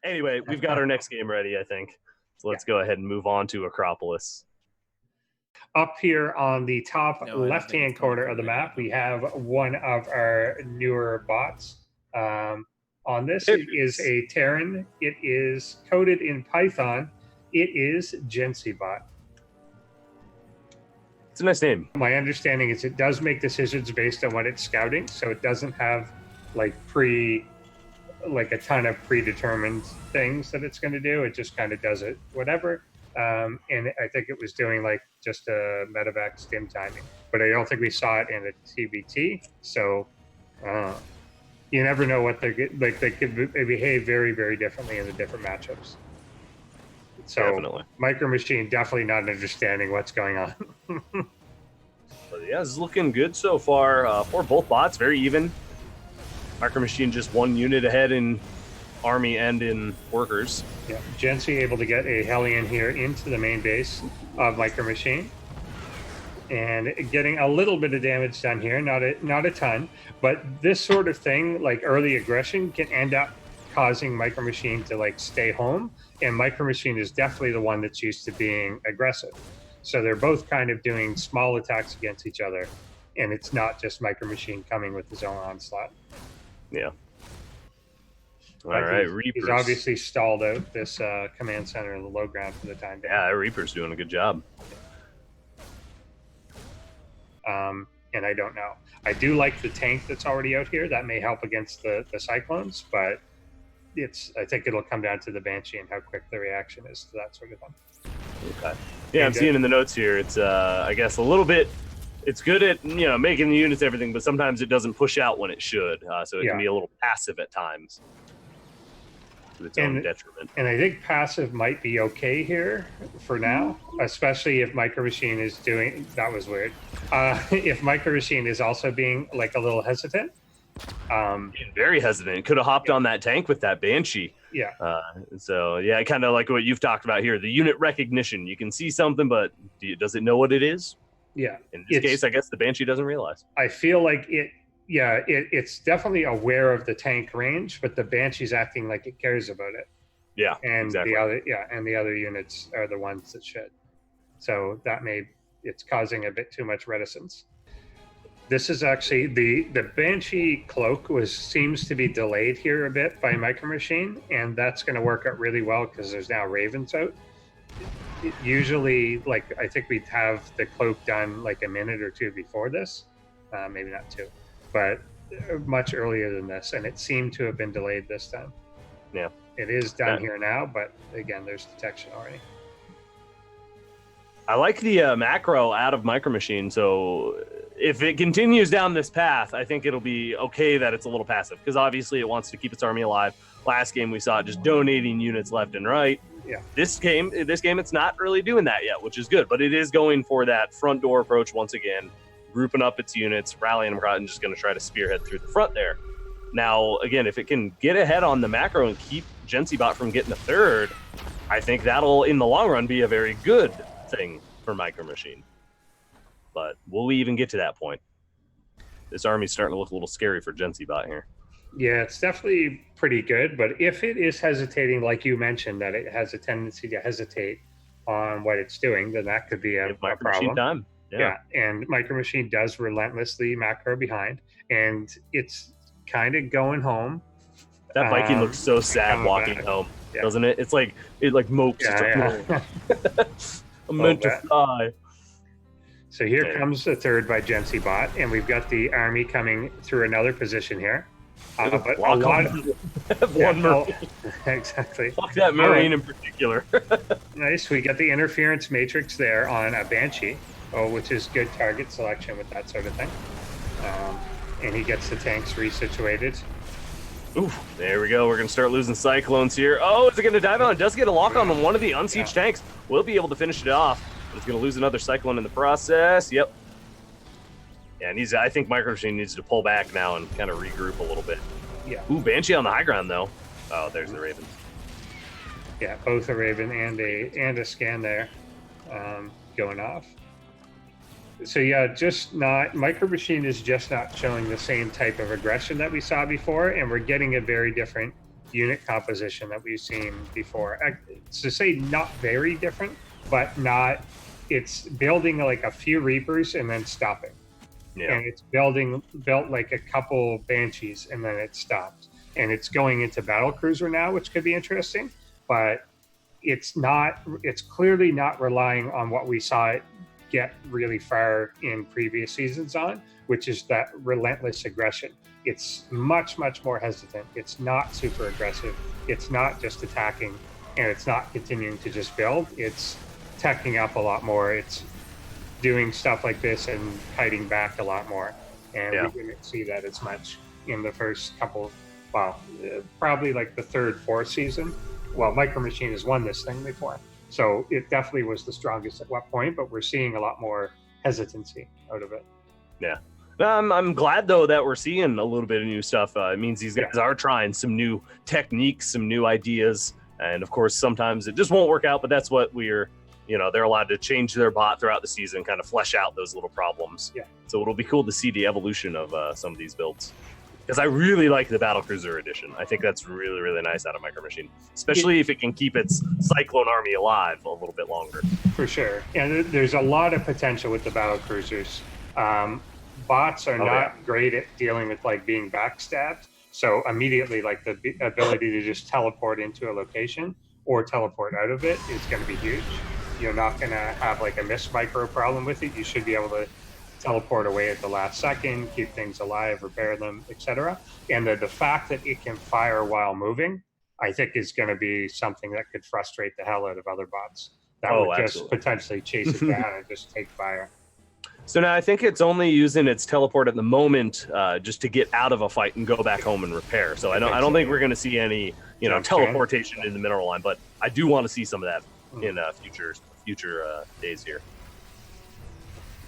Anyway, we've got our next game ready, I think. So let's go ahead and move on to Acropolis. Up here on the top left-hand corner of the map, we have one of our newer bots. On this, it is a Terran. It is coded in Python. It is GensiBot. It's a nice name. My understanding is it does make decisions based on what it's scouting, so it doesn't have like a ton of predetermined things that it's going to do. It just kind of does it whatever. And I think it was doing like just a medevac stim timing, but I don't think we saw it in a TBT. So you never know what they're like. They could behave very, very differently in the different matchups. So definitely. Micro Machine definitely not understanding what's going on. But yeah, it's looking good so far for both bots. Very even. Micro Machine just one unit ahead in Army and in Workers. Yeah, Gensi able to get a Hellion here into the main base of Micro Machine, and getting a little bit of damage done here. Not a ton, but this sort of thing, like early aggression, can end up causing Micro Machine to like stay home. And Micro Machine is definitely the one that's used to being aggressive. So they're both kind of doing small attacks against each other, and it's not just Micro Machine coming with his own onslaught. Yeah. All right, Reapers. He's obviously stalled out this command center in the low ground for the time being. Yeah, Reaper's doing a good job. And I don't know. I do like the tank that's already out here. That may help against the Cyclones, but I think it'll come down to the Banshee and how quick the reaction is to that sort of thing. Okay. Yeah, I'm seeing in the notes here, it's I guess a little bit. It's good at making the units everything, but sometimes it doesn't push out when it should, so it can be a little passive at times. To its own detriment. And I think passive might be okay here for now, especially if Micro Machine is doing. That was weird. If Micro Machine is also being like a little hesitant. Very hesitant. Could have hopped on that tank with that Banshee. Yeah. So yeah, kind of like what you've talked about here. The unit recognition. You can see something, but does it know what it is? Yeah. In this case, I guess the Banshee doesn't realize. I feel like it's definitely aware of the tank range, but the Banshee's acting like it cares about it. Yeah, and exactly. the other units are the ones that should. So it's causing a bit too much reticence. This is actually the Banshee cloak seems to be delayed here a bit by Micro Machine, and that's going to work out really well because there's now Ravens out. Usually, like I think we'd have the cloak done like a minute or two before this, maybe not two, but much earlier than this, and it seemed to have been delayed this time. Yeah, it is done here now, but again, there's detection already. I like the macro out of Micro Machine, so if it continues down this path, I think it'll be okay that it's a little passive, because obviously it wants to keep its army alive. Last game we saw it just donating units left and right. Yeah. This game it's not really doing that yet, which is good, but it is going for that front door approach once again, grouping up its units, rallying them across, and just going to try to spearhead through the front there. Now, again, if it can get ahead on the macro and keep GensiBot from getting a third, I think that'll, in the long run, be a very good thing for Micro Machine. But will we even get to that point? This army's starting to look a little scary for GensiBot here. Yeah, it's definitely pretty good, but if it is hesitating, like you mentioned, that it has a tendency to hesitate on what it's doing, then that could be a problem. Time. Yeah, and Micro Machine does relentlessly macro behind, and it's kind of going home. That Viking looks so sad walking home, doesn't it? It's like it mopes. Yeah. I'm meant to fly. So here comes the third by GensiBot, and we've got the army coming through another position here. But a lot of one Marine. Exactly. Fuck that Marine in particular. Nice. We got the interference matrix there on a Banshee, which is good target selection with that sort of thing. And he gets the tanks resituated. Ooh, there we go. We're going to start losing Cyclones here. Oh, is it going to dive on? It does get a lock on one of the unsieged tanks. We'll be able to finish it off. But it's going to lose another Cyclone in the process. Yep. Yeah, and I think Micro Machine needs to pull back now and kind of regroup a little bit. Yeah. Ooh, Banshee on the high ground, though. Oh, there's the Ravens. Yeah, both a Raven and a scan there going off. So yeah, Micro Machine is just not showing the same type of aggression that we saw before, and we're getting a very different unit composition that we've seen before. To say not very different, but not. It's building like a few Reapers and then stopping. Yeah. And it's built like a couple Banshees and then it stopped. And it's going into Battle Cruiser now, which could be interesting, but it's clearly not relying on what we saw it get really far in previous seasons on, which is that relentless aggression. It's much, much more hesitant. It's not super aggressive. It's not just attacking, and it's not continuing to just build. It's teching up a lot more. It's doing stuff like this and kiting back a lot more. And we didn't see that as much in the first couple, probably like the third, fourth season. Well, Micro Machine has won this thing before. So it definitely was the strongest at what point, but we're seeing a lot more hesitancy out of it. Yeah. I'm glad, though, that we're seeing a little bit of new stuff. It means these guys are trying some new techniques, some new ideas. And, of course, sometimes it just won't work out, but that's what they're allowed to change their bot throughout the season, kind of flesh out those little problems. Yeah. So it'll be cool to see the evolution of some of these builds. Because I really like the Battlecruiser edition. I think that's really, really nice out of Micro Machine, especially if it can keep its Cyclone army alive a little bit longer. For sure. And there's a lot of potential with the Battlecruisers. Bots are not great at dealing with like being backstabbed. So immediately, like the ability to just teleport into a location or teleport out of it is going to be huge. You're not going to have like a miss micro problem with it. You should be able to teleport away at the last second, keep things alive, repair them, etc. And the fact that it can fire while moving, I think is going to be something that could frustrate the hell out of other bots that would just potentially chase it down and just take fire. So now I think it's only using its teleport at the moment just to get out of a fight and go back home and repair. So I don't think we're going to see any teleportation in the mineral line, but I do want to see some of that in future days here.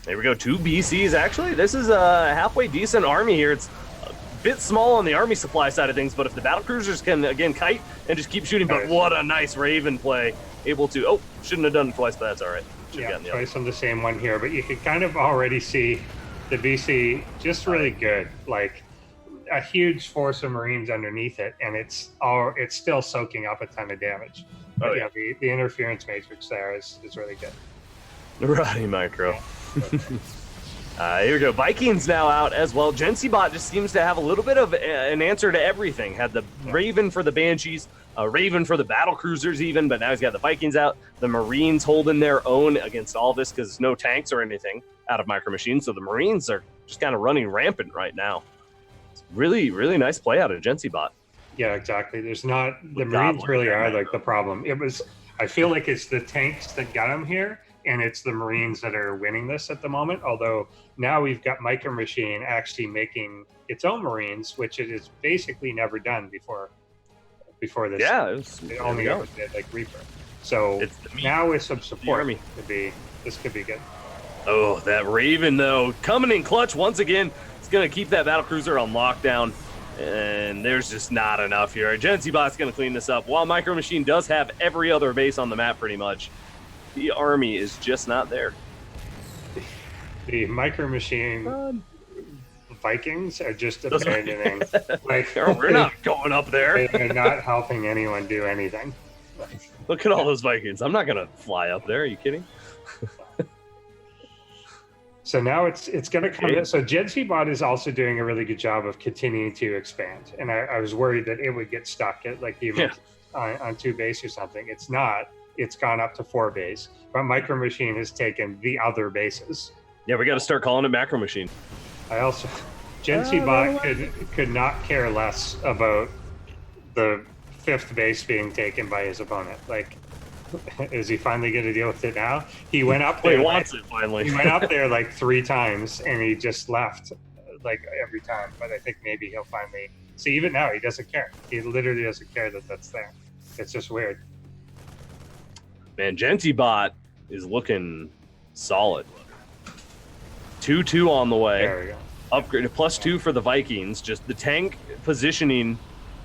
There we go. 2 BCs, actually. This is a halfway decent army here. It's a bit small on the army supply side of things, but if the Battlecruisers can, again, kite and just keep shooting, but what a nice Raven play. Able to, shouldn't have done it twice, but that's all right. Twice on the same one here, but you can kind of already see the BC just really good. Like a huge force of Marines underneath it, and it's still soaking up a ton of damage. But the interference matrix there is really good. Roddy Micro. Here we go. Vikings now out as well. GenCbot just seems to have a little bit of an answer to everything. Had the Raven for the Banshees, a Raven for the Battlecruisers even, but now he's got the Vikings out. The Marines holding their own against all this because no tanks or anything out of Micro Machine. So the Marines are just kind of running rampant right now. It's really, really nice play out of GenCbot. Yeah, exactly. There's not the Marines really are like the problem. I feel like it's the tanks that got him here, and it's the Marines that are winning this at the moment. Although now we've got Micro Machine actually making its own Marines, which it has basically never done before this. Yeah, it only ever did like Reaper. So now with some support, this could be good. Oh, that Raven though, coming in clutch once again. It's gonna keep that Battlecruiser on lockdown. And there's just not enough here. GenCbot's going to clean this up. While Micro Machine does have every other base on the map pretty much, the army is just not there. The Micro Machine Vikings are just abandoning. We're not going up there. They're not helping anyone do anything. Look at all those Vikings. I'm not going to fly up there. Are you kidding? So now it's going to come in. So GenCbot is also doing a really good job of continuing to expand. And I was worried that it would get stuck at on 2 base or something. It's not. It's gone up to 4 base. But Micro Machine has taken the other bases. Yeah, we got to start calling it Macro Machine. GenCbot could not care less about the 5th base being taken by his opponent. Like, is he finally going to deal with it now? He went up there. He wants it finally. He went up there like 3 times and he just left like every time. But I think maybe he'll finally see. Even now, he doesn't care. He literally doesn't care that that's there. It's just weird. Man, GenCbot is looking solid. 2-2 on the way. There we go. Upgrade +2 for the Vikings. Just the tank positioning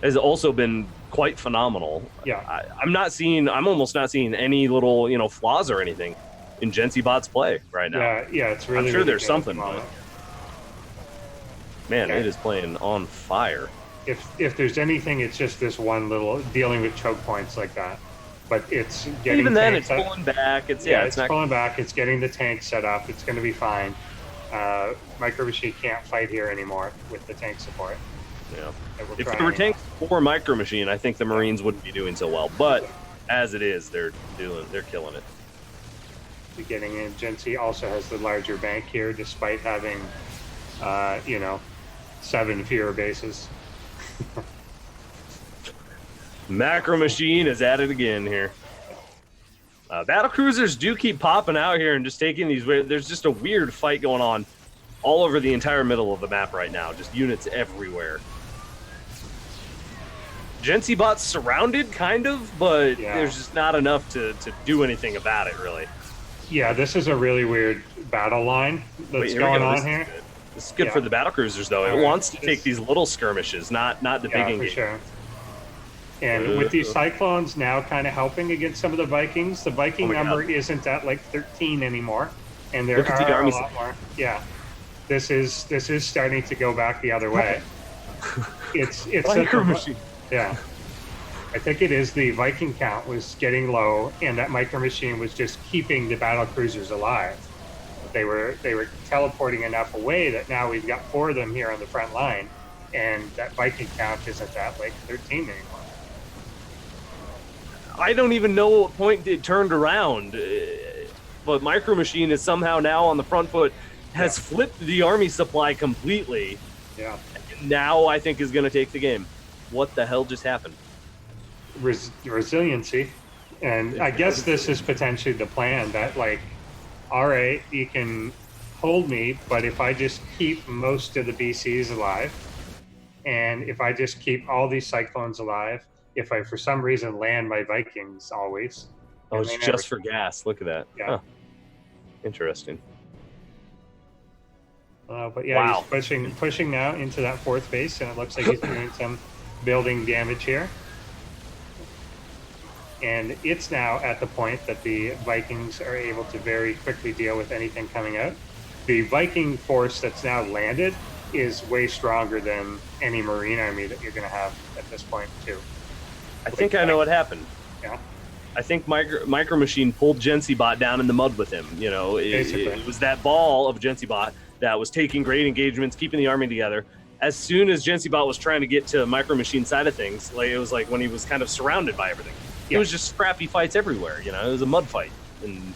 has also been quite phenomenal. Yeah, I'm almost not seeing any little flaws or anything in GenCbot's play right now. Yeah, it's really. I'm sure really there's something, but man, it is playing on fire. if there's anything, it's just this one little dealing with choke points like that. But it's getting Even then, tanks it's up. pulling back. It's It's not. pulling back. It's getting the tank set up. It's going to be fine. Micro Machine can't fight here anymore with the tank support. Yeah. that we're If there trying were out. tanks for Micro Machine, I think the Marines wouldn't be doing so well. But as it is, they're killing it. Getting in. Gensi also has the larger bank here, despite having, 7 fewer bases. Macro Machine is at it again here. Battle cruisers do keep popping out here and just taking these. There's just a weird fight going on all over the entire middle of the map right now. Just units everywhere. Gensi bot's surrounded, kind of, but there's just not enough to do anything about it, really. Yeah, this is a really weird battle line that's Wait, going we go. on This is here. good. This is good Yeah. for the battle cruisers, though. It Alright. wants to take these little skirmishes, not the Yeah, big for engagement. sure. And with these Cyclones now kind of helping against some of the Vikings, the Viking Oh my number God. isn't at like 13 anymore, and there Look at the are a army lot more. Yeah, this is starting to go back the other way. It's Micro Machine. Yeah, I think it is the Viking count was getting low, and that Micro Machine was just keeping the battle cruisers alive. They were teleporting enough away that now we've got 4 of them here on the front line, and that Viking count isn't at like 13 anymore. I don't even know what point it turned around, but Micro Machine is somehow now on the front foot, has flipped the army supply completely. Yeah. Now I think is going to take the game. What the hell just happened? Resiliency, and I guess this is potentially the plan that, like, all right, you can hold me, but if I just keep most of the BCs alive, and if I just keep all these Cyclones alive, if I for some reason land my Vikings always, Oh, and it's they never- just for gas. Look at that. Yeah. Huh. Interesting. but yeah, Wow. he's pushing now into that 4th base, and it looks like he's doing some building damage here. And it's now at the point that the Vikings are able to very quickly deal with anything coming out. The Viking force that's now landed is way stronger than any Marine army that you're going to have at this point, too. I think I know what happened. Yeah. I think Micro Machine pulled Gensi Bot down in the mud with him. You know, it was that ball of Gensi Bot that was taking great engagements, keeping the army together. As soon as Gensi Bot was trying to get to Micro Machine side of things, like it was like when he was kind of surrounded by everything. It was just scrappy fights everywhere. You know, it was a mud fight, and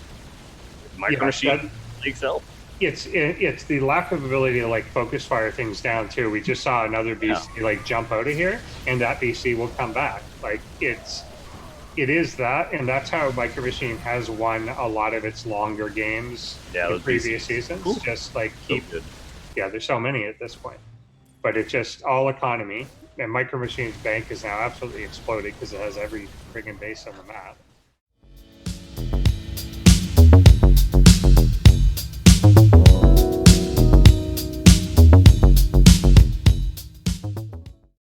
Micro Machine excelled. It's the lack of ability to like focus fire things down too. We just saw another BC like jump out of here, and that BC will come back. Like it is that, and that's how Micro Machine has won a lot of its longer games in previous seasons. Cool. Just like Good. there's so many at this point, but it's just all economy. And Micro Machine's bank is now absolutely exploded because it has every friggin' base on the map.